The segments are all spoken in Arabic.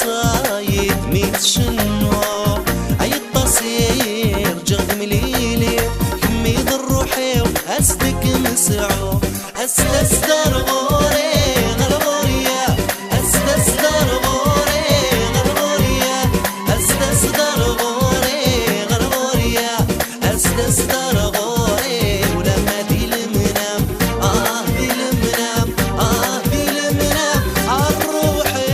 صايد ميت شنو أي التصير جغ مليلي كمي ضروحي وأسدك مسعو أستسدر غوري غرغوريا أستسدر غوري غرغوريا أستسدر غوري غرغوريا أستسدر غوري ولما دي المنام دي المنام دي المنام عالروحي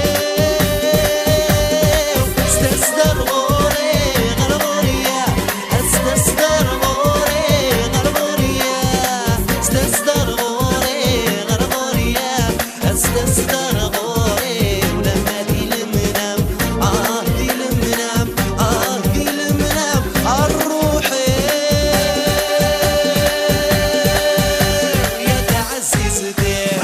أستسدر غوري غرغوريا أستسدر غوري غرغوريا أستسدر غوري غرغوريا أستسدر غوري ولما دي المنام دي المنام دي المنام عالروحي يا تعزيز دير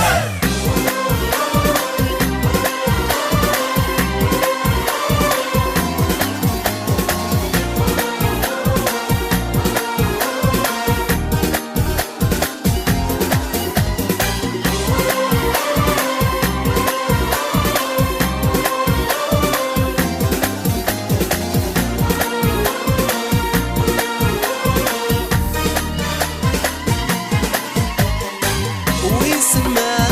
ويسمع